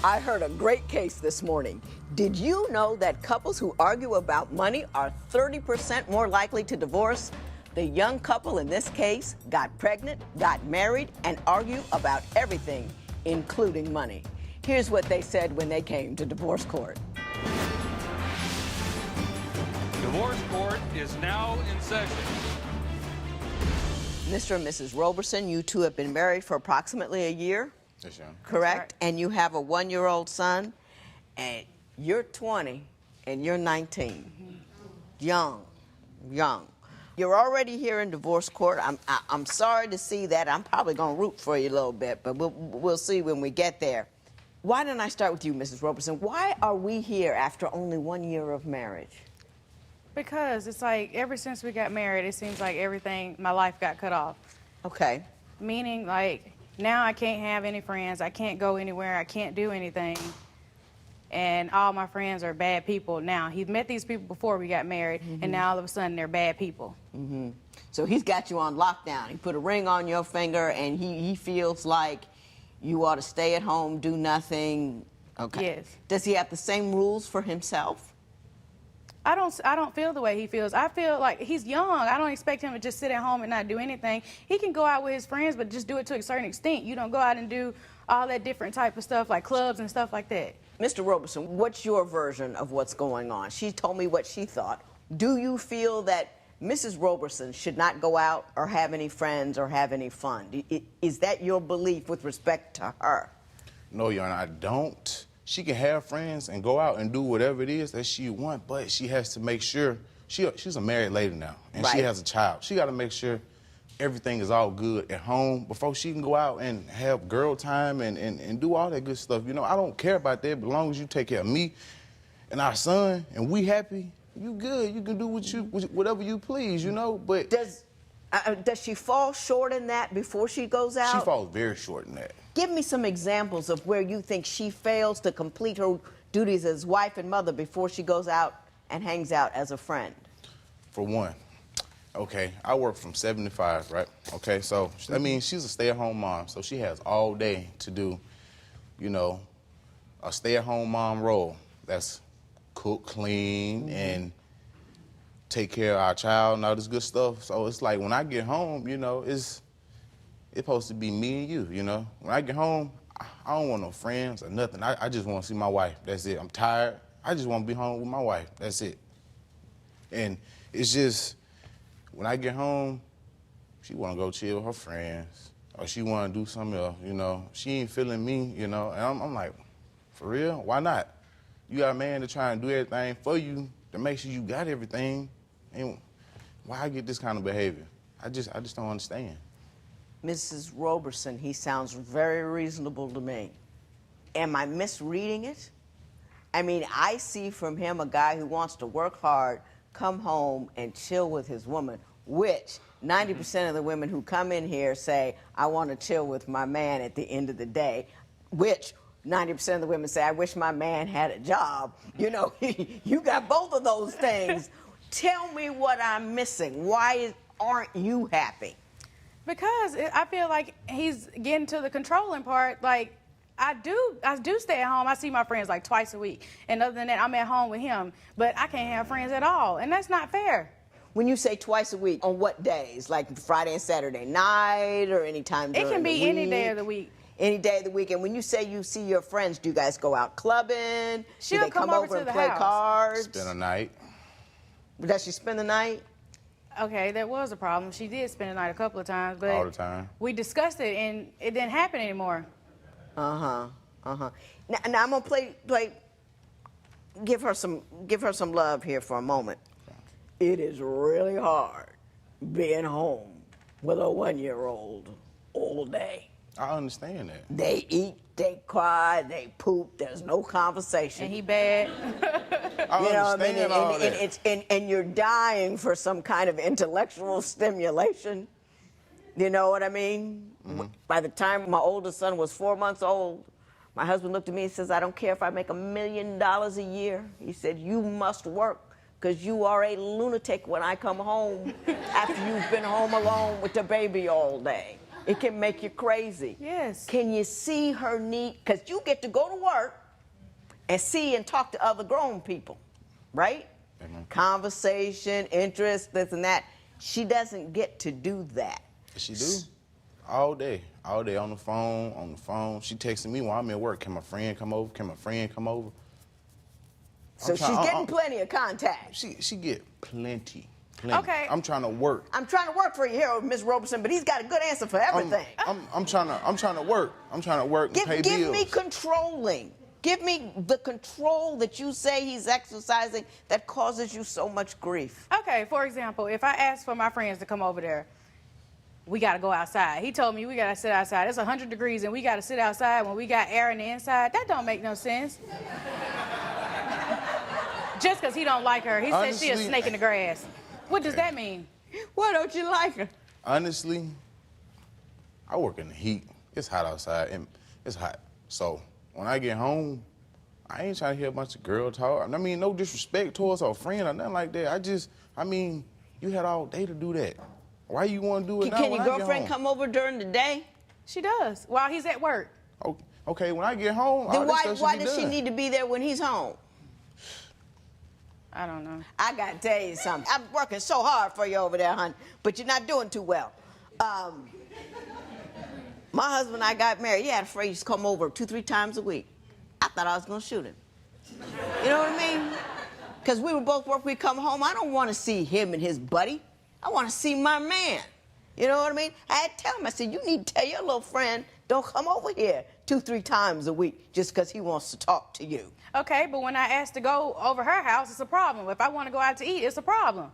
I heard a great case this morning. Did you know that couples who argue about money are 30% more likely to divorce? The young couple in this case got pregnant, got married, and argued about everything, including money. Here's what they said when they came to divorce court. Divorce court is now in session. Mr. and Mrs. Roberson, you two have been married for approximately a year? Yes, ma'am. Correct? And you have a one-year-old son, and you're 20 and you're 19. Young. You're already here in divorce court. I'm sorry to see that. I'm probably going to root for you a little bit, but we'll see when we get there. Why don't I start with you, Mrs. Roberson? Why are we here after only 1 year of marriage? Because it's like ever since we got married, it seems like everything, my life got cut off. Okay. Meaning, like, now I can't have any friends. I can't go anywhere. I can't do anything. And all my friends are bad people now. He's met these people before we got married, and now all of a sudden they're bad people. So he's got you on lockdown. He put a ring on your finger, and he feels like you ought to stay at home, do nothing. Okay. Yes. Does he have the same rules for himself? I don't feel the way he feels. I feel like he's young. I don't expect him to just sit at home and not do anything. He can go out with his friends, but just do it to a certain extent. You don't go out and do all that different type of stuff like clubs and stuff like that. Mr. Roberson, what's your version of what's going on? She told me what she thought. Do you feel that Mrs. Roberson should not go out or have any friends or have any fun? Is that your belief with respect to her? No, Your Honor, I don't. She can have friends and go out and do whatever it is that she wants, but she has to make sure, she's a married lady now, and Right. she has a child. She got to make sure everything is all good at home before she can go out and have girl time and do all that good stuff. You know, I don't care about that, but as long as you take care of me and our son and we happy, you good. You can do whatever you please, you know, but... Does she fall short in that before she goes out? She falls very short in that. Give me some examples of where you think she fails to complete her duties as wife and mother before she goes out and hangs out as a friend. For one, okay, I work from 7 to 5, right? Okay, so, I mean, she's a stay-at-home mom, so she has all day to do, you know, a stay-at-home mom role. That's cook, clean, and take care of our child and all this good stuff. So it's like when I get home, you know, it's supposed to be me and you know. When I get home, I don't want no friends or nothing. I just want to see my wife. That's it. I'm tired. I just want to be home with my wife. That's it. And it's just, when I get home, she want to go chill with her friends or she want to do something else, you know. She ain't feeling me, you know. And I'm like, for real? Why not? You got a man to try and do everything for you to make sure you got everything. And why I get this kind of behavior? I just don't understand. Mrs. Roberson, he sounds very reasonable to me. Am I misreading it? I mean, I see from him a guy who wants to work hard, come home, and chill with his woman, which 90% of the women who come in here say, I want to chill with my man at the end of the day, which 90% of the women say, I wish my man had a job. You know, you got both of those things. Tell me what I'm missing. Why aren't you happy? Because I feel like he's getting to the controlling part. Like, I do stay at home. I see my friends like twice a week. And other than that, I'm at home with him. But I can't have friends at all. And that's not fair. When you say twice a week, on what days? Like Friday and Saturday night or any time during the week? It can be any day of the week. Any day of the week. And when you say you see your friends, do you guys go out clubbing? She'll do they come over to and the play house. cards? Spend a night. Does she spend the night? Okay, that was a problem. She did spend the night a couple of times, but All the time. we discussed it and it didn't happen anymore. Now I'm gonna play. Give her some love here for a moment. It is really hard being home with a 1-year-old all day. I understand that. They eat, they cry, they poop. There's no conversation. And he bad. I You know what I understand mean? all And that. and you're dying for some kind of intellectual stimulation. You know what I mean? By the time my oldest son was 4 months old, my husband looked at me and says, I don't care if I make $1 million a year. He said, you must work because you are a lunatic when I come home after you've been home alone with the baby all day. It can make you crazy. Yes. Can you see her need? Because you get to go to work and see and talk to other grown people, right? Amen. Conversation, interest, this and that. She doesn't get to do that. She do. All day on the phone. She texting me while I'm at work. Can my friend come over? Can my friend come over? So she's getting plenty of contact. She get plenty. Okay. I'm trying to work. I'm trying to work for you here, Miss Roberson, but he's got a good answer for everything. I'm trying to work. I'm trying to work and pay bills. Give me controlling. Give me the control that you say he's exercising that causes you so much grief. Okay, for example, if I ask for my friends to come over there, we got to go outside. He told me we got to sit outside. It's 100 degrees and we got to sit outside when we got air in the inside. That don't make no sense. Just because he don't like her. He said she a snake in the grass. What does that mean? Why don't you like her? Honestly, I work in the heat. It's hot outside and it's hot. So when I get home, I ain't trying to hear a bunch of girl talk. I mean, no disrespect towards her friend or nothing like that. I mean, you had all day to do that. Why you want to do it now? Can your girlfriend come over during the day? She does, while he's at work. Okay, when I get home, then why does she need to be there when he's home? I don't know. I got to tell you something. I'm working so hard for you over there, hon, but you're not doing too well. My husband and I got married. He had a friend who used to come over 2-3 times a week. I thought I was going to shoot him. You know what I mean? Because we would both work, we'd come home. I don't want to see him and his buddy. I want to see my man. You know what I mean? I had to tell him, I said, you need to tell your little friend, don't come over here 2-3 times a week just because he wants to talk to you. Okay, but when I ask to go over her house, it's a problem. If I want to go out to eat, it's a problem.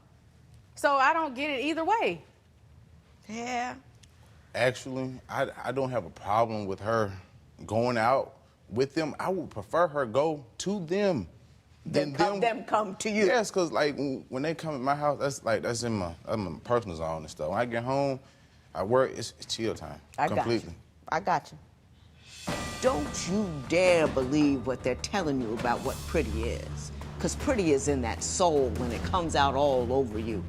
So I don't get it either way. Yeah. Actually, I don't have a problem with her going out with them. I would prefer her go to them than them come to you. Yes, because like when they come at my house, that's in my personal zone and stuff. When I get home, I work, it's chill time. Completely. I got you. Don't you dare believe what they're telling you about what Pretty is. Because Pretty is in that soul when it comes out all over you.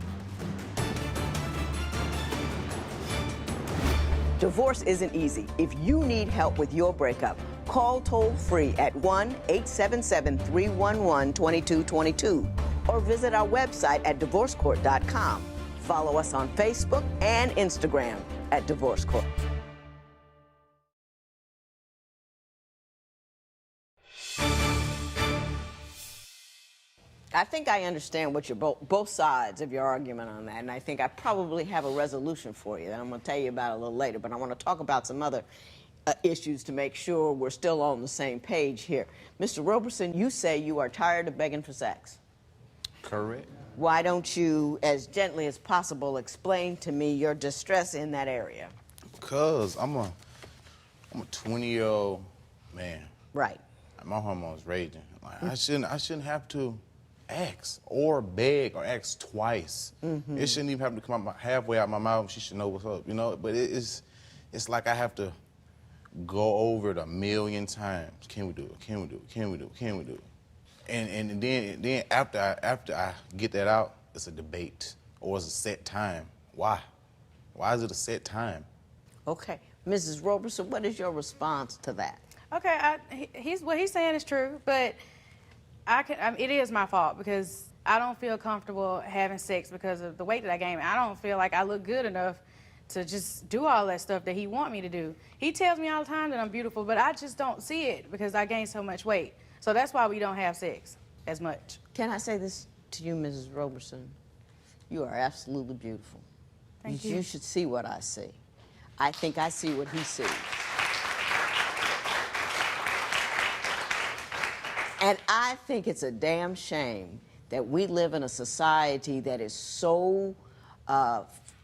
Divorce isn't easy. If you need help with your breakup, call toll-free at 1-877-311-2222 or visit our website at divorcecourt.com. Follow us on Facebook and Instagram at Divorce Court. I think I understand what you're both sides of your argument on that, and I think I probably have a resolution for you that I'm going to tell you about a little later, but I want to talk about some other issues to make sure we're still on the same page here. Mr. Roberson, you say you are tired of begging for sex. Correct. Why don't you, as gently as possible, explain to me your distress in that area? Because I'm a 20-year-old man. Right. My hormones raging. Like, I shouldn't have to ask or beg or ask twice. Mm-hmm. It shouldn't even have to come out halfway out my mouth. She should know what's up, you know. But it's like I have to go over it 1,000,000 times. Can we do it? Can we do it? Can we do it? Can we do it? And then after I get that out, it's a debate or it's a set time. Why? Why is it a set time? Okay, Mrs. Roberson, what is your response to that? Okay, what he's saying is true, but it is my fault because I don't feel comfortable having sex because of the weight that I gained. I don't feel like I look good enough to just do all that stuff that he wants me to do. He tells me all the time that I'm beautiful, but I just don't see it because I gained so much weight. So that's why we don't have sex as much. Can I say this to you, Mrs. Roberson? You are absolutely beautiful. Thank you. You should see what I see. I think I see what he sees. And I think it's a damn shame that we live in a society that is so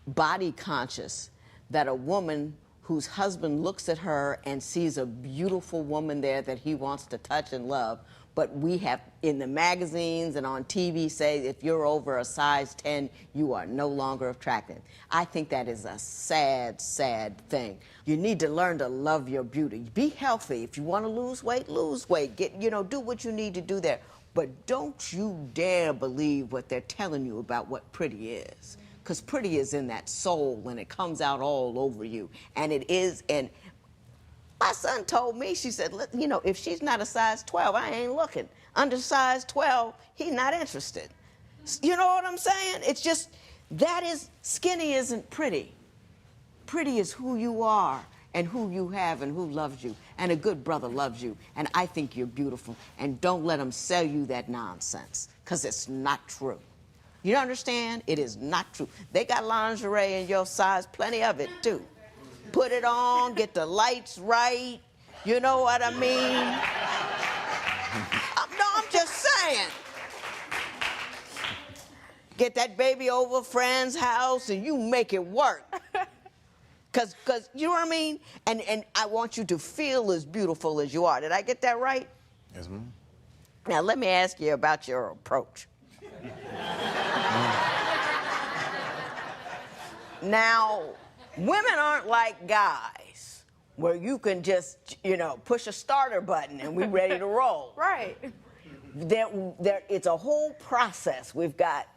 body conscious that a woman whose husband looks at her and sees a beautiful woman there that he wants to touch and love, but we have in the magazines and on TV say if you're over a size 10, you are no longer attractive. I think that is a sad, sad thing. You need to learn to love your beauty. Be healthy. If you want to lose weight, lose weight. Do what you need to do there. But don't you dare believe what they're telling you about what pretty is. because pretty is in that soul and it comes out all over you. And it is, and my son told me, she said, you know, if she's not a size 12, I ain't looking. Under size 12, he's not interested. You know what I'm saying? It's just, that is, skinny isn't pretty. Pretty is who you are and who you have and who loves you. And a good brother loves you. And I think you're beautiful. And don't let them sell you that nonsense, because it's not true. You understand? It is not true. They got lingerie in your size, plenty of it, too. Put it on, get the lights right. You know what I mean? No, I'm just saying. Get that baby over a friend's house and you make it work. Cause you know what I mean? And I want you to feel as beautiful as you are. Did I get that right? Yes, ma'am. Now, let me ask you about your approach. Now, women aren't like guys, where you can just, you know, push a starter button and we're ready to roll. Right. It's a whole process. We've got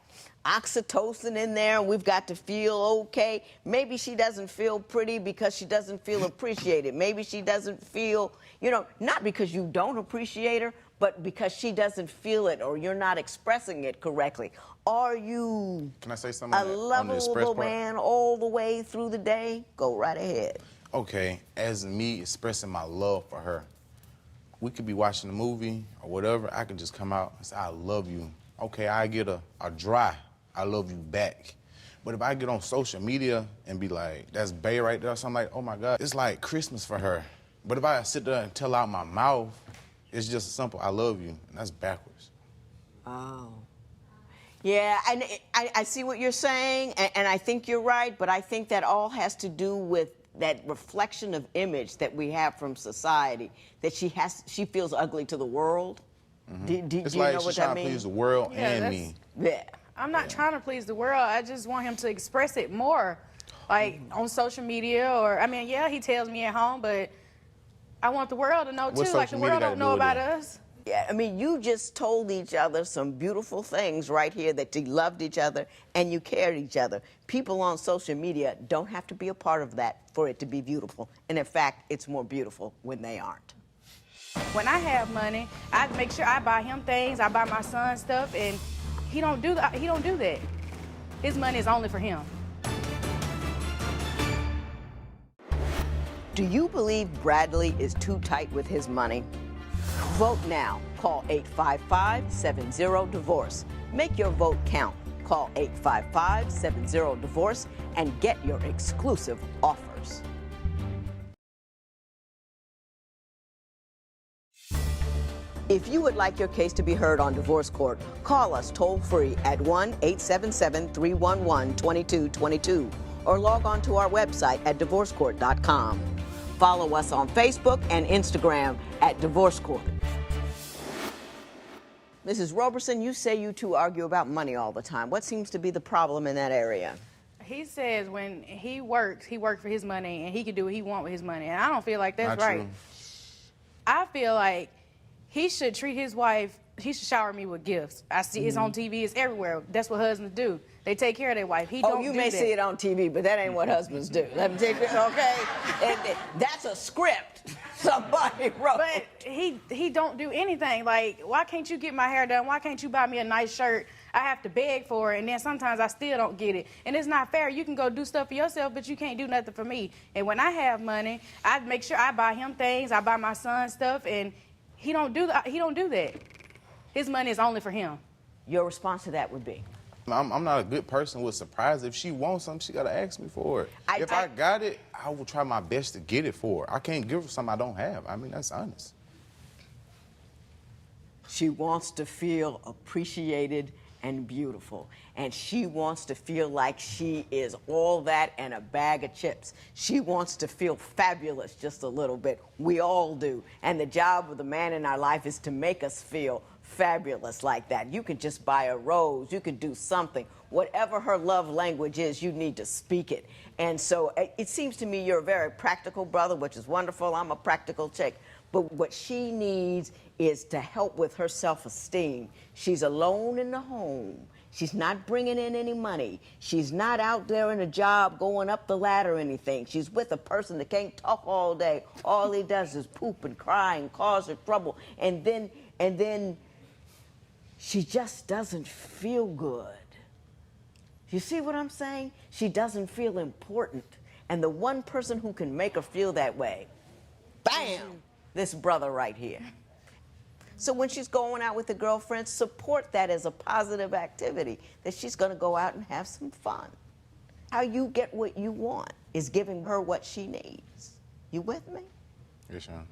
oxytocin in there, and we've got to feel okay. Maybe she doesn't feel pretty because she doesn't feel appreciated. Maybe she doesn't feel, you know, not because you don't appreciate her, but because she doesn't feel it or you're not expressing it correctly. Are you Can I say something a on the express lovable part? man all the way through the day? Go right ahead. Okay, as me expressing my love for her, we could be watching a movie or whatever. I can just come out and say, I love you. Okay, I get a dry, I love you back. But if I get on social media and be like, that's bae right there, or something like, oh my God, it's like Christmas for her. But if I sit there and tell out my mouth, it's just a simple, I love you, and that's backwards. Oh. Yeah, and I see what you're saying, and I think you're right, but I think that all has to do with that reflection of image that we have from society, that she feels ugly to the world. Mm-hmm. Do It's you like know she's what trying that to means? please the world Yeah, and that's- me. Yeah. I'm not trying to please the world. I just want him to express it more, like on social media, or I mean, yeah, he tells me at home, but I want the world to know What too. Like the social media world got don't to know do with about it? us. Yeah, I mean, you just told each other some beautiful things right here, that you loved each other and you cared each other. People on social media don't have to be a part of that for it to be beautiful. And in fact, it's more beautiful when they aren't. When I have money, I make sure I buy him things. I buy my son stuff, and he don't do that. He don't do that. His money is only for him. Do you believe Bradley is too tight with his money? Vote now. Call 855-70-DIVORCE. Make your vote count. Call 855-70-DIVORCE and get your exclusive offers. If you would like your case to be heard on Divorce Court, call us toll-free at 1-877-311-2222 or log on to our website at divorcecourt.com. Follow us on Facebook and Instagram at Divorce Court. Mrs. Roberson, you say you two argue about money all the time. What seems to be the problem in that area? He says when he works for his money, and he can do what he wants with his money. And I don't feel like that's Not right. true. I feel like he should treat his wife, he should shower me with gifts. I see it's on TV, it's everywhere. That's what husbands do. They take care of their wife. He Oh, don't you do may that. see it on TV, but that ain't what husbands do. Let me take it, okay? That's a script somebody wrote. But he don't do anything. Like, why can't you get my hair done? Why can't you buy me a nice shirt? I have to beg for it, and then sometimes I still don't get it. And it's not fair. You can go do stuff for yourself, but you can't do nothing for me. And when I have money, I make sure I buy him things. I buy my son stuff, and he don't do that. His money is only for him. Your response to that would be? I'm not a good person with surprise. If she wants something, she gotta ask me for it. If I got it, I will try my best to get it for her. I can't give her something I don't have. I mean, that's honest. She wants to feel appreciated and beautiful. And she wants to feel like she is all that and a bag of chips. She wants to feel fabulous just a little bit. We all do. And the job of the man in our life is to make us feel fabulous like that. You could just buy a rose. You could do something. Whatever her love language is, you need to speak it. And so it seems to me you're a very practical brother, which is wonderful. I'm a practical chick. But what she needs is to help with her self-esteem. She's alone in the home. She's not bringing in any money. She's not out there in a job going up the ladder or anything. She's with a person that can't talk all day. All he does is poop and cry and cause her trouble. And then she just doesn't feel good. You see what I'm saying? She doesn't feel important. And the one person who can make her feel that way, bam, this brother right here. So when she's going out with a girlfriend, support that as a positive activity, that she's going to go out and have some fun. How you get what you want is giving her what she needs. You with me? Yes, Sean.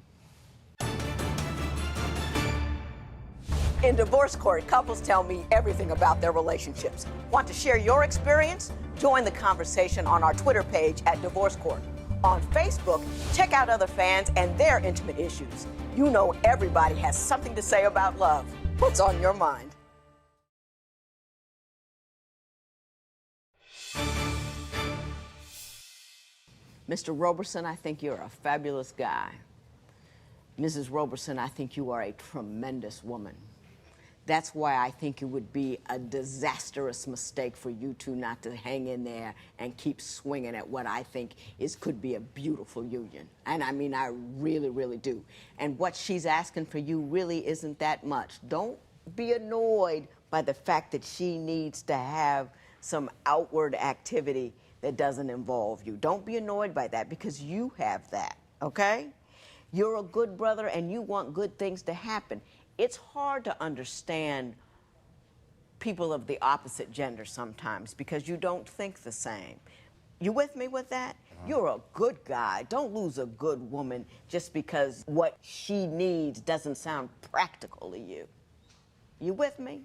In divorce court, couples tell me everything about their relationships. Want to share your experience? Join the conversation on our Twitter page at Divorce Court. On Facebook, check out other fans and their intimate issues. You know everybody has something to say about love. What's on your mind? Mr. Roberson, I think you're a fabulous guy. Mrs. Roberson, I think you are a tremendous woman. That's why I think it would be a disastrous mistake for you two not to hang in there and keep swinging at what I think could be a beautiful union. And I mean, I really, really do. And what she's asking for you really isn't that much. Don't be annoyed by the fact that she needs to have some outward activity that doesn't involve you. Don't be annoyed by that, because you have that, okay? You're a good brother and you want good things to happen. It's hard to understand people of the opposite gender sometimes because you don't think the same. You with me with that? You're a good guy. Don't lose a good woman just because what she needs doesn't sound practical to you. You with me?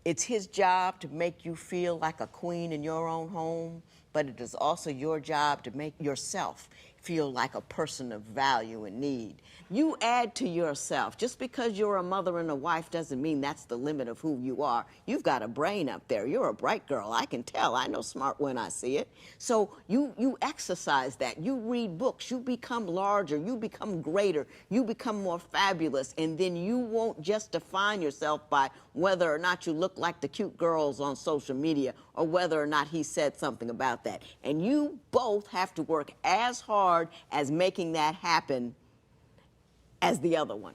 It's his job to make you feel like a queen in your own home, but it is also your job to make yourself feel like a person of value and need. You add to yourself. Just because you're a mother and a wife doesn't mean that's the limit of who you are. You've got a brain up there. You're a bright girl. I can tell. I know smart when I see it. So you exercise that. You read books. You become larger. You become greater. You become more fabulous. And then you won't just define yourself by whether or not you look like the cute girls on social media or whether or not he said something about that. And you both have to work as hard as making that happen as the other one.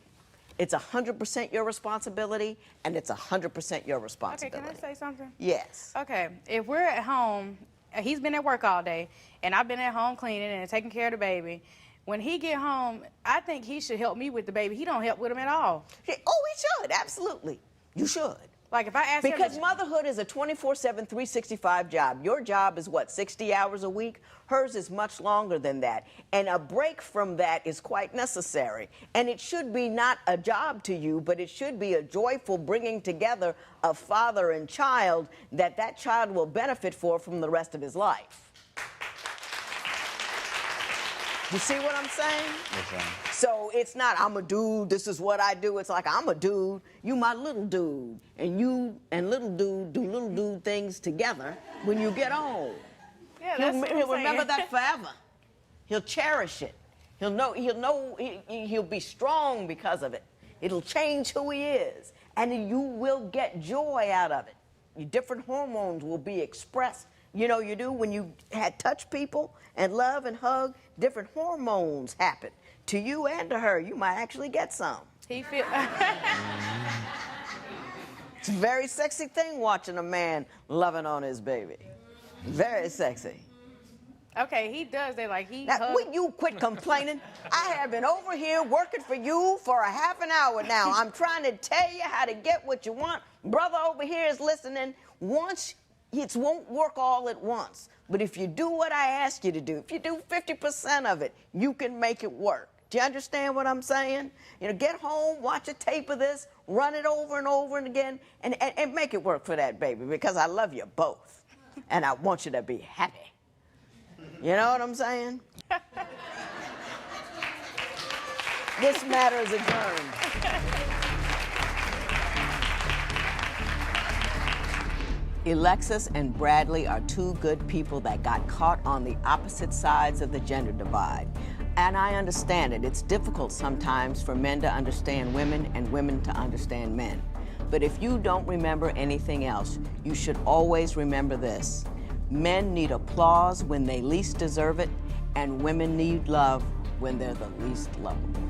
It's 100% your responsibility, and it's 100% your responsibility. Okay, can I say something? Yes. Okay, if we're at home, he's been at work all day, and I've been at home cleaning and taking care of the baby. When he get home, I think he should help me with the baby. He don't help with him at all. Oh, he should, absolutely. You should. Like if I ask him Because motherhood is a 24/7, 365 job. Your job is what, 60 hours a week? Hers is much longer than that. And a break from that is quite necessary. And it should be not a job to you, but it should be a joyful bringing together of father and child that child will benefit from the rest of his life. You see what I'm saying? Yes, So it's not, I'm a dude, this is what I do. It's like, I'm a dude, you my little dude. And you and little dude do little dude things together when you get old. Yeah, that's what I'm He'll remember saying. that forever. He'll cherish it. He'll be strong because of it. It'll change who he is. And you will get joy out of it. Your different hormones will be expressed. You know, you do when you touch people and love and hug, different hormones happen. To you and to her, you might actually get some. He feel. It's a very sexy thing watching a man loving on his baby. Very sexy. Okay, he does that. Like he. Now, hugs. will you quit complaining? I have been over here working for you for a half an hour now. I'm trying to tell you how to get what you want. Brother over here is listening. It won't work all at once. But if you do what I ask you to do, if you do 50% of it, you can make it work. Do you understand what I'm saying? You know, get home, watch a tape of this, run it over and over and again, and make it work for that baby, because I love you both. And I want you to be happy. You know what I'm saying? This matter is adjourned. Alexis and Bradley are two good people that got caught on the opposite sides of the gender divide. And I understand it. It's difficult sometimes for men to understand women and women to understand men. But if you don't remember anything else, you should always remember this. Men need applause when they least deserve it, and women need love when they're the least lovable.